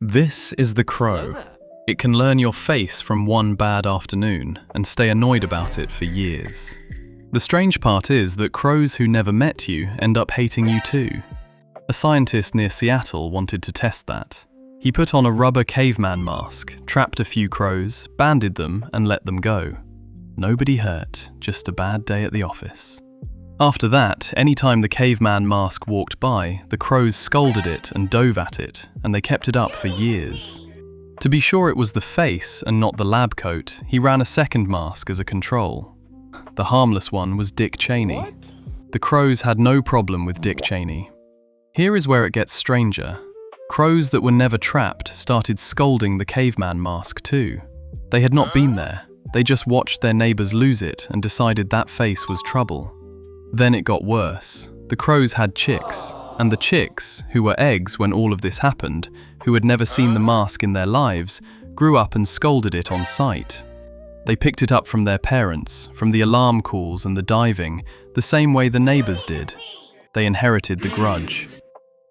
This is the crow. It can learn your face from one bad afternoon and stay annoyed about it for years. The strange part is that crows who never met you end up hating you too. A scientist near Seattle wanted to test that. He put on a rubber caveman mask, trapped a few crows, banded them, and let them go. Nobody hurt, just a bad day at the office. After that, anytime the caveman mask walked by, the crows scolded it and dove at it, and they kept it up for years. To be sure it was the face and not the lab coat, he ran a second mask as a control. The harmless one was Dick Cheney. What? The crows had no problem with Dick Cheney. Here is where it gets stranger. Crows that were never trapped started scolding the caveman mask too. They had not been there. They just watched their neighbors lose it and decided that face was trouble. Then it got worse. The crows had chicks, and the chicks, who were eggs when all of this happened, who had never seen the mask in their lives, grew up and scolded it on sight. They picked it up from their parents, from the alarm calls and the diving, the same way the neighbors did. They inherited the grudge.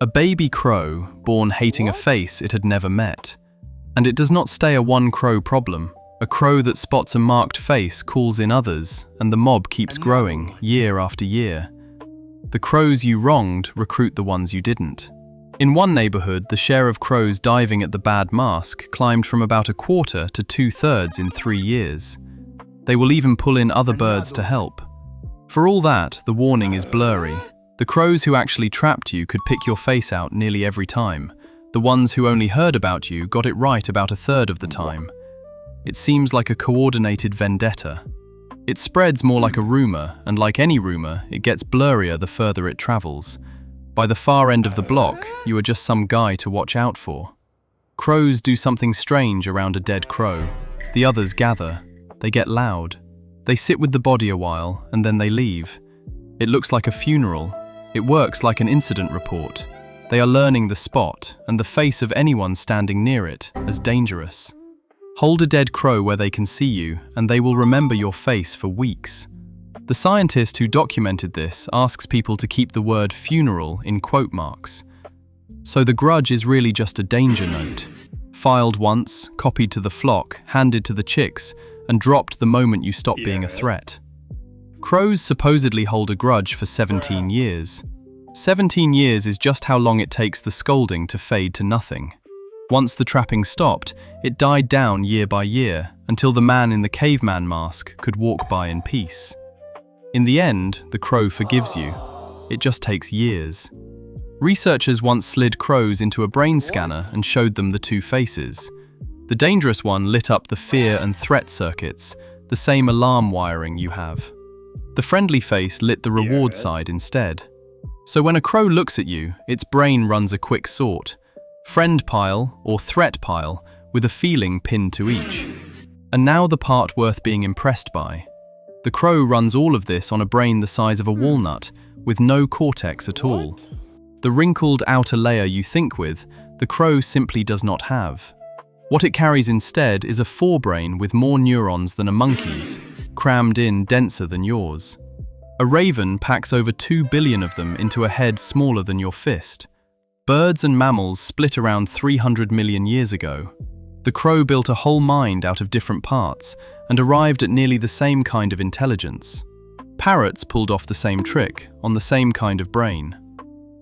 A baby crow, born hating a face it had never met. And it does not stay a one crow problem. A crow that spots a marked face calls in others, and the mob keeps growing, year after year. The crows you wronged recruit the ones you didn't. In one neighborhood, the share of crows diving at the bad mask climbed from about 1/4 to 2/3 in 3 years. They will even pull in other birds to help. For all that, the warning is blurry. The crows who actually trapped you could pick your face out nearly every time. The ones who only heard about you got it right about 1/3 of the time. It seems like a coordinated vendetta. It spreads more like a rumor, and like any rumor, it gets blurrier the further it travels. By the far end of the block, you are just some guy to watch out for. Crows do something strange around a dead crow. The others gather. They get loud. They sit with the body a while, and then they leave. It looks like a funeral. It works like an incident report. They are learning the spot, and the face of anyone standing near it, as dangerous. Hold a dead crow where they can see you, and they will remember your face for weeks. The scientist who documented this asks people to keep the word funeral in quote marks. So the grudge is really just a danger note. Filed once, copied to the flock, handed to the chicks, and dropped the moment you stop being a threat. Crows supposedly hold a grudge for 17 years. 17 years is just how long it takes the scolding to fade to nothing. Once the trapping stopped, it died down year by year, until the man in the caveman mask could walk by in peace. In the end, the crow forgives you. It just takes years. Researchers once slid crows into a brain scanner and showed them the two faces. The dangerous one lit up the fear and threat circuits, the same alarm wiring you have. The friendly face lit the reward side instead. So when a crow looks at you, its brain runs a quick sort. Friend pile or threat pile, with a feeling pinned to each. And now the part worth being impressed by. The crow runs all of this on a brain the size of a walnut, with no cortex at all. The wrinkled outer layer you think with, the crow simply does not have. What it carries instead is a forebrain with more neurons than a monkey's, crammed in denser than yours. A raven packs over 2 billion of them into a head smaller than your fist. Birds and mammals split around 300 million years ago. The crow built a whole mind out of different parts and arrived at nearly the same kind of intelligence. Parrots pulled off the same trick on the same kind of brain.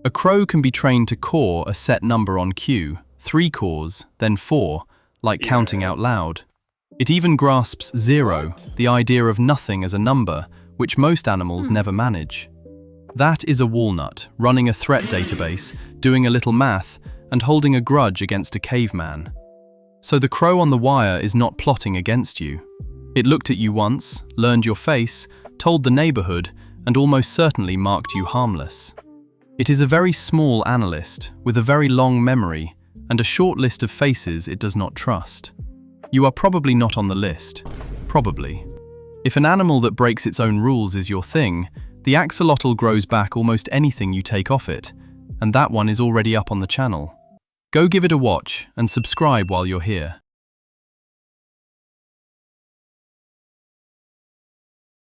A crow can be trained to core a set number on cue, 3 cores, then 4, like counting out loud. It even grasps 0, the idea of nothing as a number, which most animals never manage. That is a walnut, running a threat database, doing a little math, and holding a grudge against a caveman. So the crow on the wire is not plotting against you. It looked at you once, learned your face, told the neighborhood, and almost certainly marked you harmless. It is a very small analyst, with a very long memory, and a short list of faces it does not trust. You are probably not on the list. Probably. If an animal that breaks its own rules is your thing, the axolotl grows back almost anything you take off it, and that one is already up on the channel. Go give it a watch and subscribe while you're here.